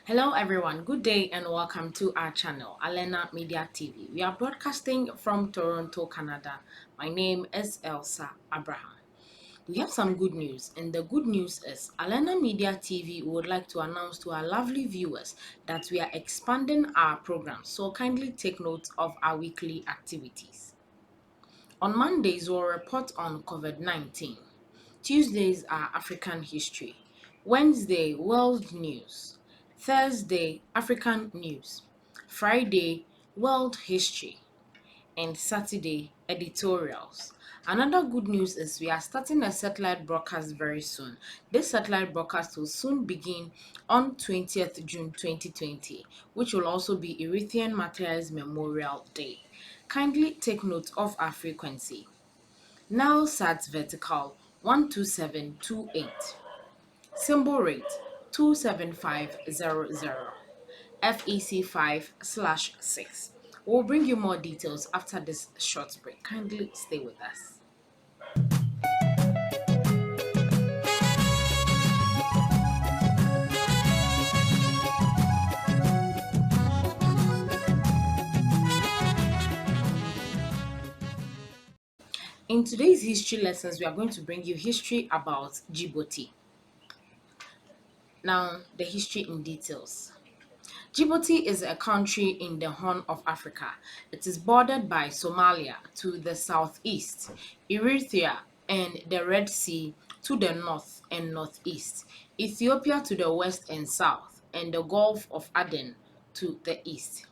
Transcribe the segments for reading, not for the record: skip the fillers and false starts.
Hello everyone, good day and welcome to our channel, Alena Media TV. We are broadcasting from Toronto, Canada. My name is Elsa Abraham. We have some good news, and the good news is Alena Media TV would like to announce to our lovely viewers that we are expanding our program, so kindly take note of our weekly activities. On Mondays, we'll report on COVID-19. Tuesdays are African history. Wednesday, world news. Thursday, African news. Friday, world history. And Saturday, editorials. Another good news is we are starting a satellite broadcast very soon. This satellite broadcast will soon begin on 20th June 2020, which will also be Eritrean Martyrs Memorial Day. Kindly take note of our frequency. Now sat vertical 12728. Symbol rate 27500. FEC 5/6. We'll bring you more details after this short break. Kindly stay with us. In today's history lessons, we are going to bring you history about Djibouti. Now, the history in details. Djibouti is a country in the Horn of Africa. It is bordered by Somalia to the southeast, Eritrea and the Red Sea to the north and northeast, Ethiopia to the west and south, and the Gulf of Aden to the east.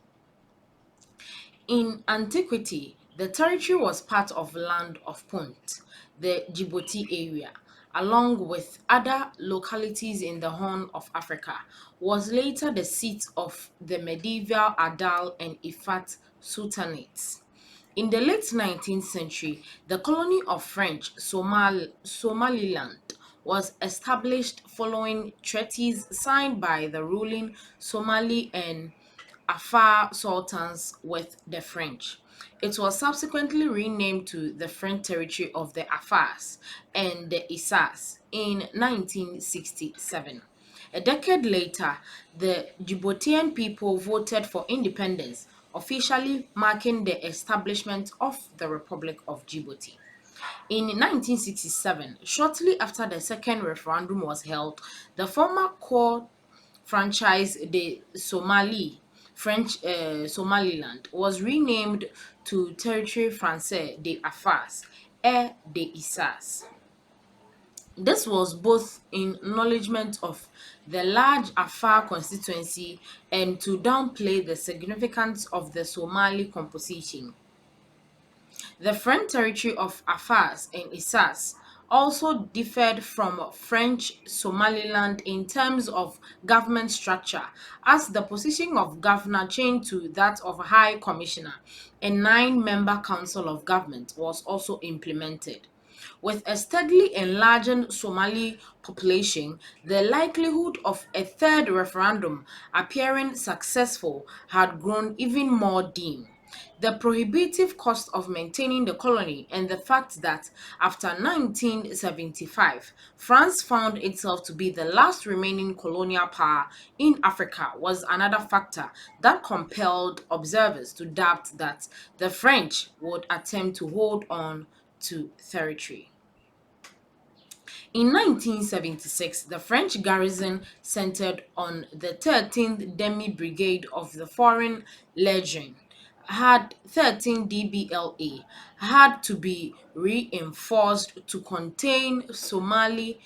In antiquity, the territory was part of land of Punt, the Djibouti area, along with other localities in the Horn of Africa, was later the seat of the medieval Adal and Ifat Sultanates. In the late 19th century, the colony of French Somaliland was established following treaties signed by the ruling Somali and Afar sultans with the French. It was subsequently renamed to the French territory of the Afars and the Isars in 1967. A decade later, the Djiboutian people voted for independence, officially marking the establishment of the Republic of Djibouti. In 1967, shortly after the second referendum was held, the former core franchise de French Somaliland was renamed to Territoire Française des Afars et des Issas. This was both in acknowledgement of the large Afar constituency and to downplay the significance of the Somali composition. The French territory of Afars and Isars also differed from French Somaliland in terms of government structure, as the position of governor changed to that of High Commissioner. A nine-member council of government was also implemented. With a steadily enlarging Somali population, the likelihood of a third referendum appearing successful had grown even more dim. The prohibitive cost of maintaining the colony and the fact that after 1975, France found itself to be the last remaining colonial power in Africa was another factor that compelled observers to doubt that the French would attempt to hold on to territory. In 1976, the French garrison centered on the 13th Demi Brigade of the Foreign Legion had 13 DBLA had to be reinforced to contain Somali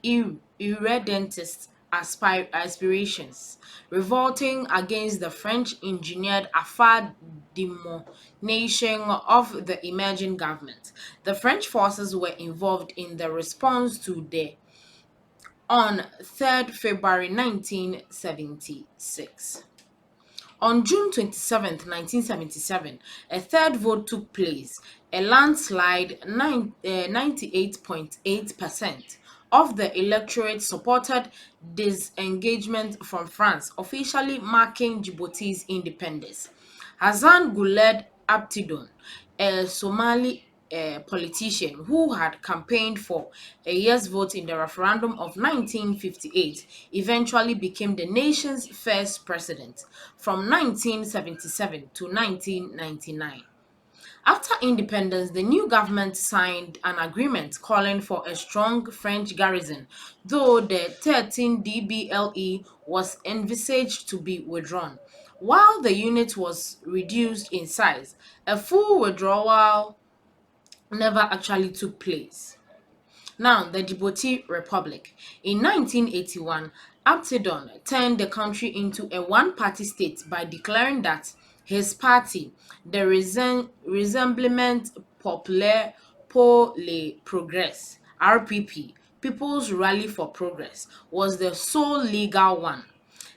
irredentist aspirations, revolting against the French-engineered Afar demonization of the emerging government. The French forces were involved in the response to the on 3rd February 1976. On June 27, 1977, a third vote took place. A landslide 98.8% of the electorate supported disengagement from France, officially marking Djibouti's independence. Hassan Guled Abtidon, a Somali politician who had campaigned for a yes vote in the referendum of 1958, eventually became the nation's first president from 1977 to 1999. After independence, the new government signed an agreement calling for a strong French garrison, though the 13 DBLE was envisaged to be withdrawn. While the unit was reduced in size, a full withdrawal never actually took place. Now, the Djibouti Republic. In 1981, Abtidon turned the country into a one-party state by declaring that his party, the Rassemblement Populaire pour le Progrès (RPP), People's Rally for Progress, was the sole legal one.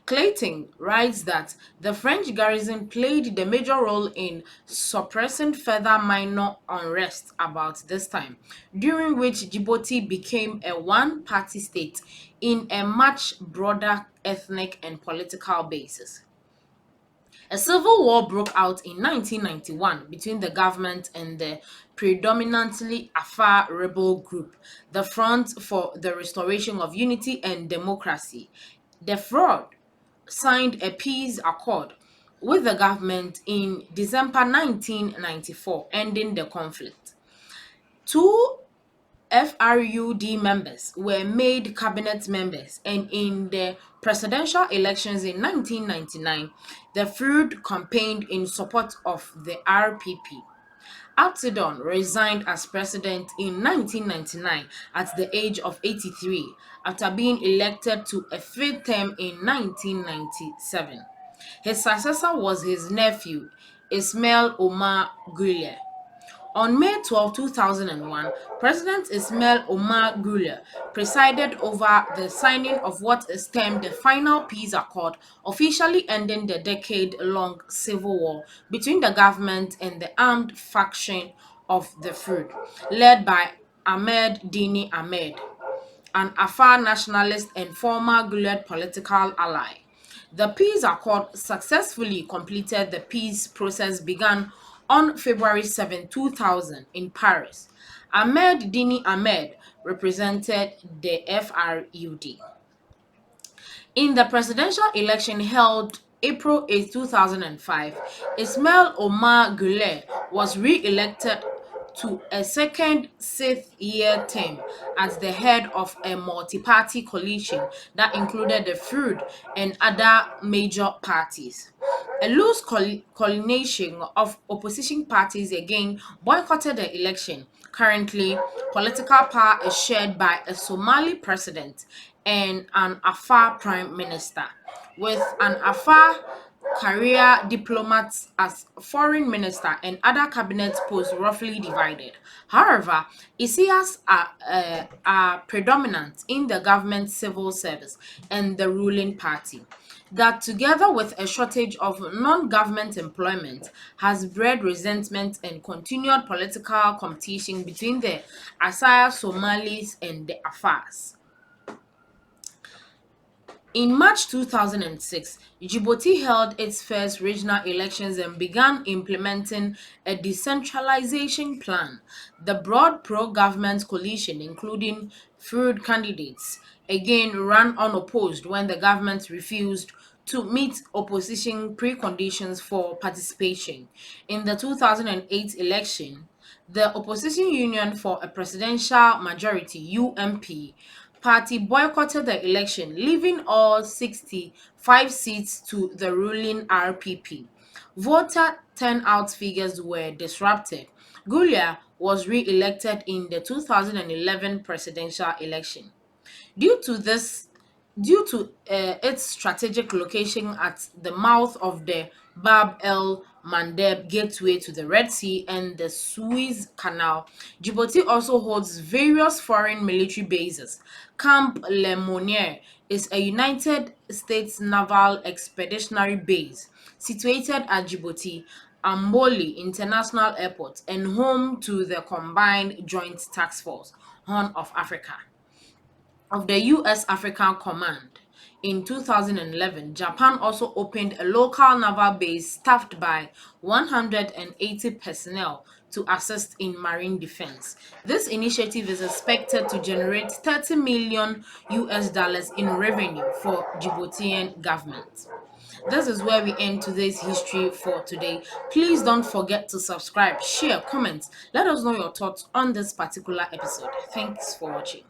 Clayton writes that the French garrison played the major role in suppressing further minor unrest about this time, during which Djibouti became a one-party state in a much broader ethnic and political basis. A civil war broke out in 1991 between the government and the predominantly Afar rebel group, the Front for the Restoration of Unity and Democracy. The fraud signed a peace accord with the government in December 1994, ending the conflict. Two FRUD members were made cabinet members, and in the presidential elections in 1999, the FRUD campaigned in support of the RPP. Abtidon resigned as president in 1999 at the age of 83 after being elected to a fifth term in 1997. His successor was his nephew, Ismail Omar Guelleh. On May 12, 2001, President Ismail Omar Guelleh presided over the signing of what is termed the Final Peace Accord, officially ending the decade-long civil war between the government and the armed faction of the FRUD, led by Ahmed Dini Ahmed, an Afar nationalist and former Guelleh political ally. The peace accord successfully completed the peace process began on February 7, 2000 in Paris. Ahmed Dini Ahmed represented the FRUD. In the presidential election held April 8, 2005, Ismail Omar Guelleh was re-elected to a second sixth-year term as the head of a multi-party coalition that included the FRUD and other major parties. A loose coalition of opposition parties again boycotted the election. Currently, political power is shared by a Somali president and an Afar prime minister, with an Afar career diplomat as foreign minister and other cabinet posts roughly divided. However, Isias are predominant in the government civil service and the ruling party. That, together with a shortage of non-government employment, has bred resentment and continued political competition between the Asaya Somalis and the Afars. In March 2006, Djibouti held its first regional elections and began implementing a decentralization plan. The broad pro-government coalition, including FRUD candidates, again ran unopposed when the government refused to meet opposition preconditions for participation. In the 2008 election, the Opposition Union for a Presidential Majority (UMP) party boycotted the election, leaving all 65 seats to the ruling RPP. Voter turnout figures were disrupted. Gulia was re-elected in the 2011 presidential election. Due to this, due to its strategic location at the mouth of the Bab el Mandeb gateway to the Red Sea and the Suez Canal, Djibouti also holds various foreign military bases. Camp Lemonnier is a United States Naval Expeditionary Base situated at Djibouti Amboli International Airport and home to the Combined Joint Task Force, Horn of Africa of the U.S. African Command. In 2011, Japan also opened a local naval base staffed by 180 personnel to assist in marine defense. This initiative is expected to generate 30 million US dollars in revenue for Djiboutian government. This is where we end today's history for today. Please don't forget to subscribe, share, comment. Let us know your thoughts on this particular episode. Thanks for watching.